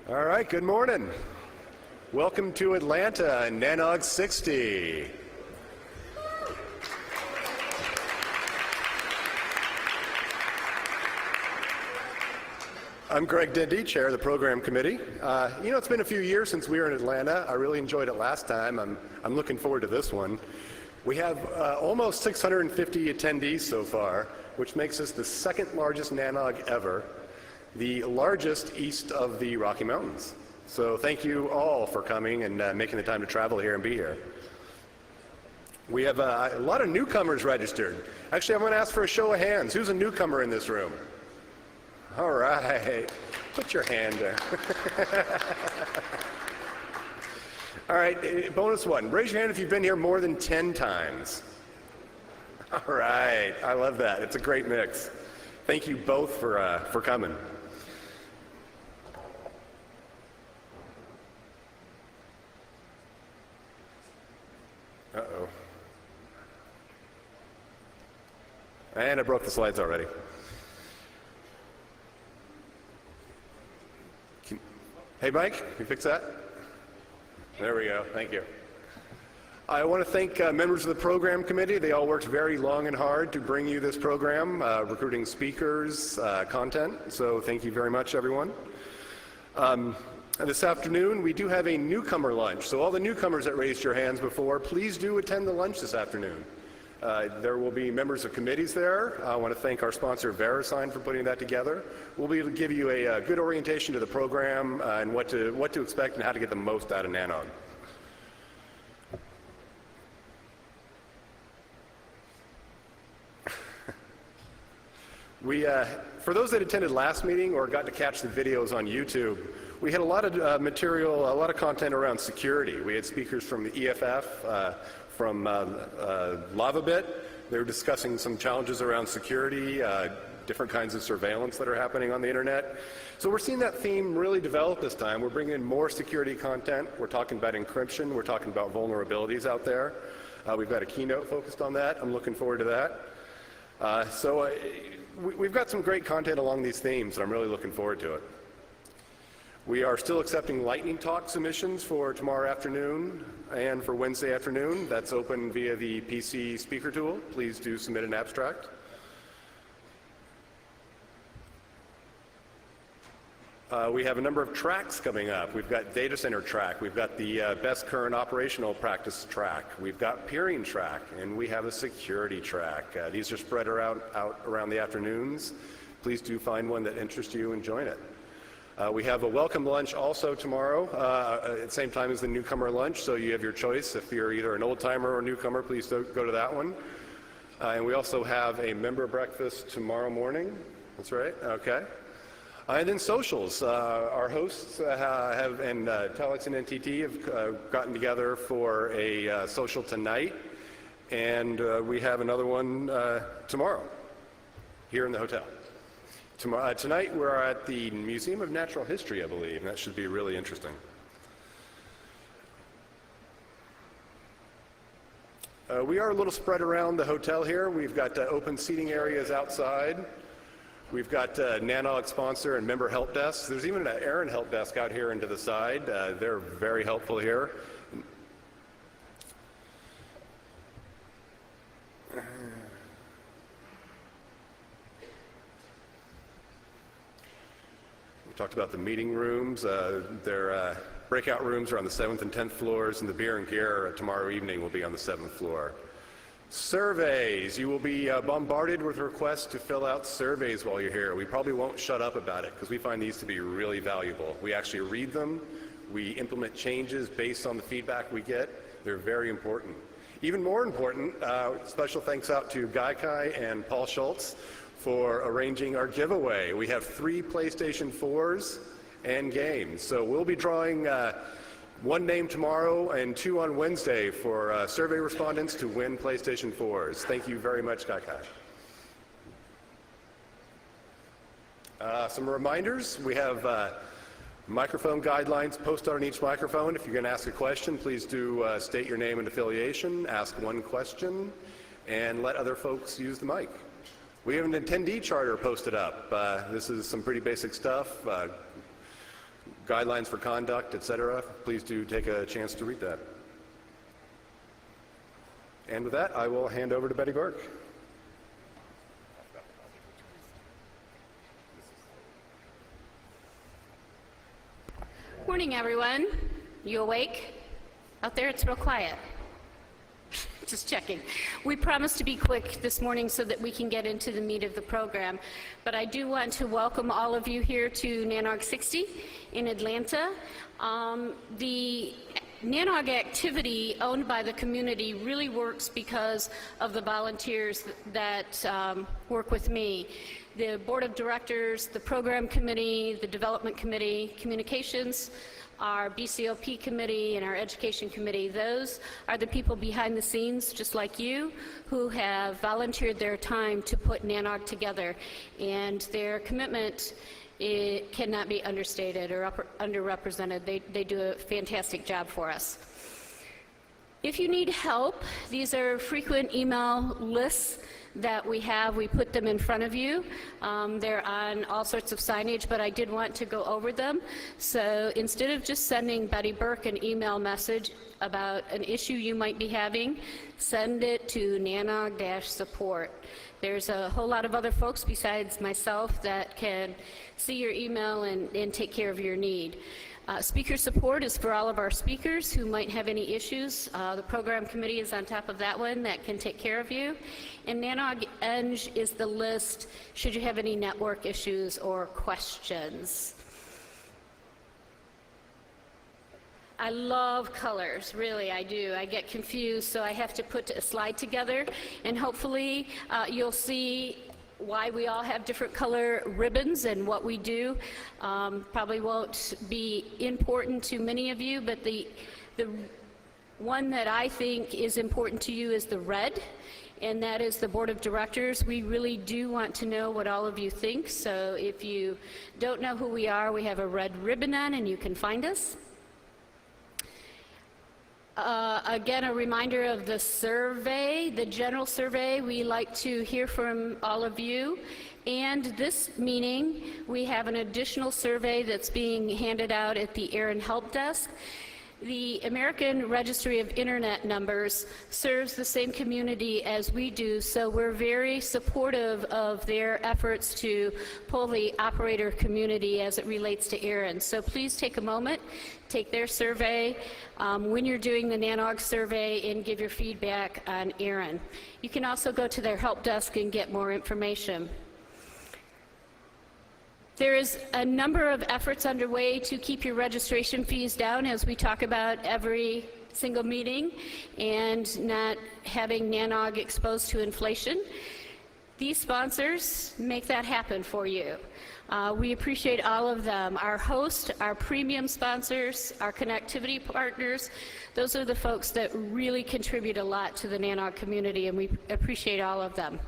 All right, good morning. Welcome to Atlanta and NANOG 60. I'm Greg Dindy, Chair of the Program Committee. It's been a few years since we were in Atlanta. I really enjoyed it last time. I'm looking forward to this one. We have almost 650 attendees so far, which makes us the second largest NANOG ever, the largest east of the Rocky Mountains. So thank you all for coming and making the time to travel here and be here. We have a lot of newcomers registered. Actually, I'm going to ask for a show of hands. Who's a newcomer in this room? All right. Put your hand there. All right, bonus one. Raise your hand if you've been here more than 10 times. All right. I love that. It's a great mix. Thank you both for coming. Uh-oh. And I broke the slides already. Hey, Mike, can you fix that? There we go. Thank you. I want to thank members of the program committee. They all worked very long and hard to bring you this program, recruiting speakers, content. So thank you very much, everyone. This afternoon, we do have a newcomer lunch. So all the newcomers that raised your hands before, please do attend the lunch this afternoon. There will be members of committees there. I want to thank our sponsor, VeriSign, for putting that together. We'll be able to give you a good orientation to the program and what to expect and how to get the most out of NANOG. For those that attended last meeting or got to catch the videos on YouTube, we had a lot of material, a lot of content around security. We had speakers from the EFF, from LavaBit. They were discussing some challenges around security, different kinds of surveillance that are happening on the internet. So we're seeing that theme really develop this time. We're bringing in more security content. We're talking about encryption. We're talking about vulnerabilities out there. We've got a keynote focused on that. I'm looking forward to that. We've got some great content along these themes, and I'm really looking forward to it. We are still accepting lightning talk submissions for tomorrow afternoon and for Wednesday afternoon. That's open via the PC speaker tool. Please do submit an abstract. We have a number of tracks coming up. We've got data center track. We've got the best current operational practice track. We've got peering track, and we have a security track. These are spread out around the afternoons. Please do find one that interests you and join it. We have a welcome lunch also tomorrow at the same time as the newcomer lunch, so you have your choice. If you're either an old-timer or a newcomer, please go to that one. And we also have a member breakfast tomorrow morning. That's right, okay. And then socials. Our hosts and Telex and NTT have gotten together for a social tonight, and we have another one tomorrow here in the hotel. Tonight we're at the Museum of Natural History, I believe, and that should be really interesting. We are a little spread around the hotel here. We've got open seating areas outside. We've got NANOG sponsor and member help desks. There's even an Aaron help desk out here and to the side. They're very helpful here. Talked about the meeting rooms. Their breakout rooms are on the 7th and 10th floors, and the beer and gear tomorrow evening will be on the 7th floor. Surveys. You will be bombarded with requests to fill out surveys while you're here. We probably won't shut up about it because we find these to be really valuable. We actually read them. We implement changes based on the feedback we get. They're very important. Even more important, special thanks out to Gaikai and Paul Schultz for arranging our giveaway. We have 3 PlayStation 4s and games. So we'll be drawing 1 name tomorrow and 2 on Wednesday for survey respondents to win PlayStation 4s. Thank you very much, Gaikai. Some reminders. We have microphone guidelines posted on each microphone. If you're going to ask a question, please do state your name and affiliation, ask 1 question, and let other folks use the mic. We have an attendee charter posted up. This is some pretty basic stuff. guidelines for conduct, etc. Please do take a chance to read that. And with that, I will hand over to Betty Burke. Morning, everyone. You awake? Out there, it's real quiet. Just checking. We promised to be quick this morning so that we can get into the meat of the program, but I do want to welcome all of you here to NANOG 60 in Atlanta. The NANOG activity owned by the community really works because of the volunteers that work with me. The board of directors, the program committee, the development committee, communications, our BCOP committee, and our education committee. Those are the people behind the scenes, just like you, who have volunteered their time to put NANOG together. And their commitment, it cannot be understated or underrepresented. They do a fantastic job for us. If you need help, these are frequent email lists that we have. We put them in front of you. They're on all sorts of signage, but I did want to go over them. So instead of just sending Betty Burke an email message about an issue you might be having, send it to nanog-support. There's a whole lot of other folks besides myself that can see your email and take care of your need. Speaker support is for all of our speakers who might have any issues. The program committee is on top of that one that can take care of you. And NANOG Eng is the list should you have any network issues or questions. I love colors, really, I do. I get confused, so I have to put a slide together, and hopefully you'll see why we all have different color ribbons and what we do. Probably won't be important to many of you, but the one that I think is important to you is the red, and that is the board of directors. We really do want to know what all of you think, so if you don't know who we are, we have a red ribbon on and you can find us. Again, a reminder of the survey, the general survey. We like to hear from all of you. And this meeting, we have an additional survey that's being handed out at the Aaron Help Desk. The American Registry of Internet Numbers serves the same community as we do, so we're very supportive of their efforts to pull the operator community as it relates to Aaron. So please take a moment, take their survey when you're doing the NANOG survey, and give your feedback on Aaron. You can also go to their help desk and get more information. There is a number of efforts underway to keep your registration fees down, as we talk about every single meeting, and not having NANOG exposed to inflation. These sponsors make that happen for you. We appreciate all of them. Our host, our premium sponsors, our connectivity partners, those are the folks that really contribute a lot to the NANOG community, and we appreciate all of them.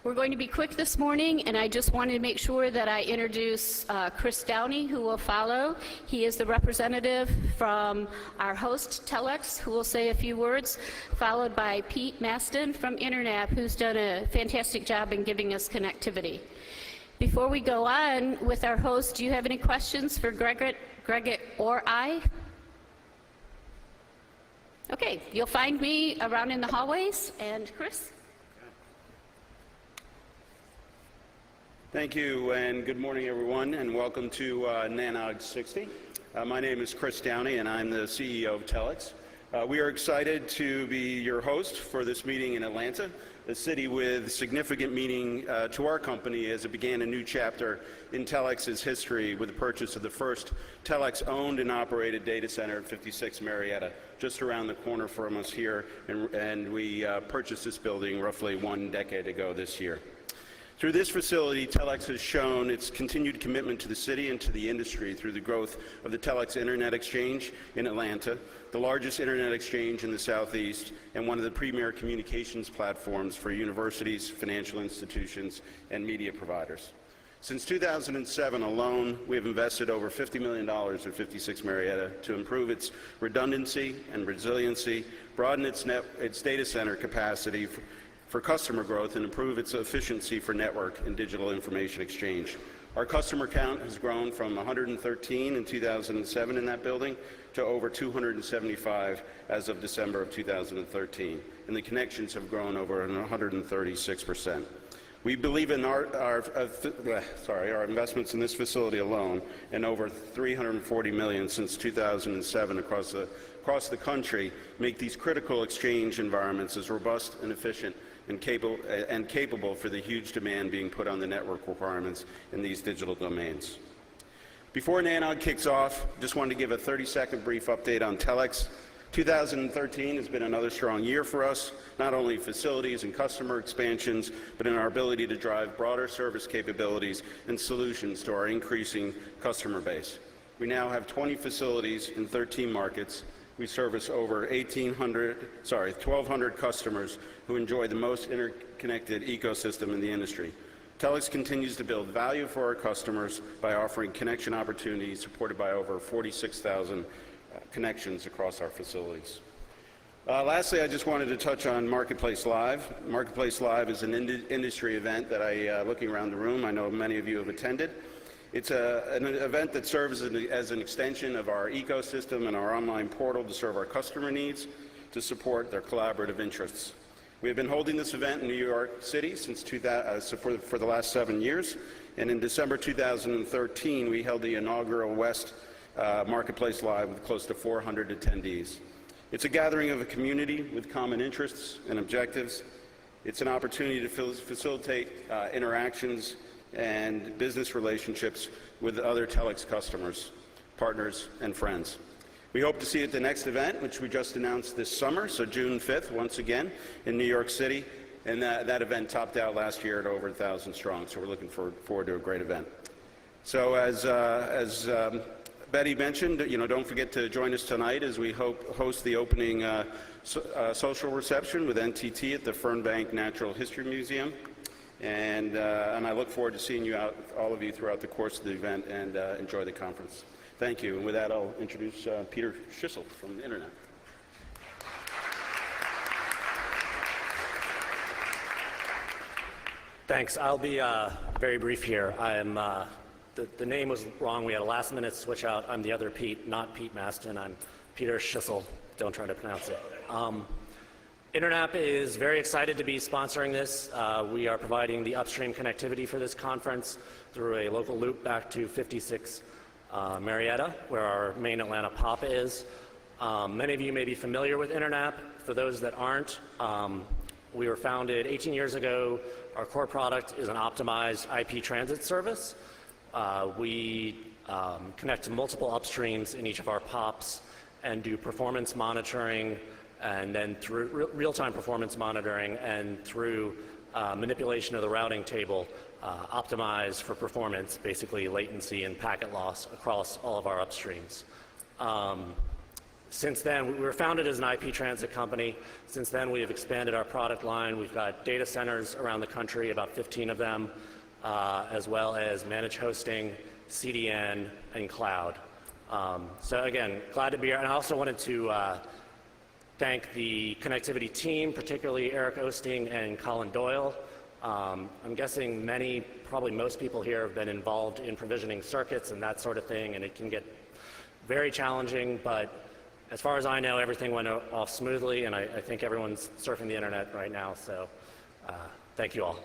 We're going to be quick this morning, and I just wanted to make sure that I introduce Chris Downey, who will follow. He is the representative from our host, Telex, who will say a few words, followed by Pete Maston from Internap, who's done a fantastic job in giving us connectivity. Before we go on with our host, do you have any questions for Gregor or I? Okay, you'll find me around in the hallways, and Chris? Thank you, and good morning, everyone, and welcome to NANOG 60. My name is Chris Downey, and I'm the CEO of Telex. We are excited to be your host for this meeting in Atlanta, a city with significant meaning to our company as it began a new chapter in Telex's history with the purchase of the first Telex-owned and operated data center at 56 Marietta, just around the corner from us here, and we purchased this building roughly 1 decade ago this year. Through this facility, Telex has shown its continued commitment to the city and to the industry through the growth of the Telex Internet Exchange in Atlanta, the largest Internet exchange in the Southeast, and one of the premier communications platforms for universities, financial institutions, and media providers. Since 2007 alone, we have invested over $50 million at 56 Marietta to improve its redundancy and resiliency, broaden its data center capacity for customer growth, and improve its efficiency for network and digital information exchange. Our customer count has grown from 113 in 2007 in that building to over 275 as of December of 2013, and the connections have grown over 136%. We believe in our investments in this facility alone, and over $340 million since 2007 across the country, make these critical exchange environments as robust and efficient and capable for the huge demand being put on the network requirements in these digital domains. Before NANOG kicks off, just wanted to give a 30-second brief update on Telex. 2013 has been another strong year for us, not only facilities and customer expansions, but in our ability to drive broader service capabilities and solutions to our increasing customer base. We now have 20 facilities in 13 markets. We service over 1,200 customers who enjoy the most interconnected ecosystem in the industry. Telex continues to build value for our customers by offering connection opportunities supported by over 46,000 connections across our facilities. Lastly, I just wanted to touch on Marketplace Live. Marketplace Live is an industry event that looking around the room, I know many of you have attended. It's an event that serves as an extension of our ecosystem and our online portal to serve our customer needs, to support their collaborative interests. We have been holding this event in New York City for the last 7 years, and in December 2013, we held the inaugural West Marketplace Live with close to 400 attendees. It's a gathering of a community with common interests and objectives. It's an opportunity to facilitate interactions and business relationships with other Telex customers, partners, and friends. We hope to see you at the next event, which we just announced this summer, so June 5th, once again, in New York City. And that event topped out last year at over 1,000 strong, so we're looking forward to a great event. So as Betty mentioned, don't forget to join us tonight as we host the opening social reception with NTT at the Fernbank Natural History Museum. And I look forward to seeing all of you throughout the course of the event, and enjoy the conference. Thank you. And with that, I'll introduce Peter Schissel from the Internet. Thanks. I'll be very brief here. The name was wrong. We had a last-minute switch out. I'm the other Pete, not Pete Maston. I'm Peter Schissel. Don't try to pronounce it. Internap is very excited to be sponsoring this. We are providing the upstream connectivity for this conference through a local loop back to 56 Marietta, where our main Atlanta POP is. Many of you may be familiar with Internap. For those that aren't, we were founded 18 years ago. Our core product is an optimized IP transit service. We connect to multiple upstreams in each of our POPs and do performance monitoring, and then through real-time performance monitoring and through manipulation of the routing table, optimize for performance, basically latency and packet loss across all of our upstreams. Since then, we were founded as an IP transit company. Since then, we have expanded our product line. We've got data centers around the country, about 15 of them, as well as managed hosting, CDN, and cloud. So again, glad to be here. And I also wanted to thank the connectivity team, particularly Eric Osting and Colin Doyle. I'm guessing probably most people here have been involved in provisioning circuits and that sort of thing, and it can get very challenging, but as far as I know, everything went off smoothly, and I think everyone's surfing the internet right now, so thank you all.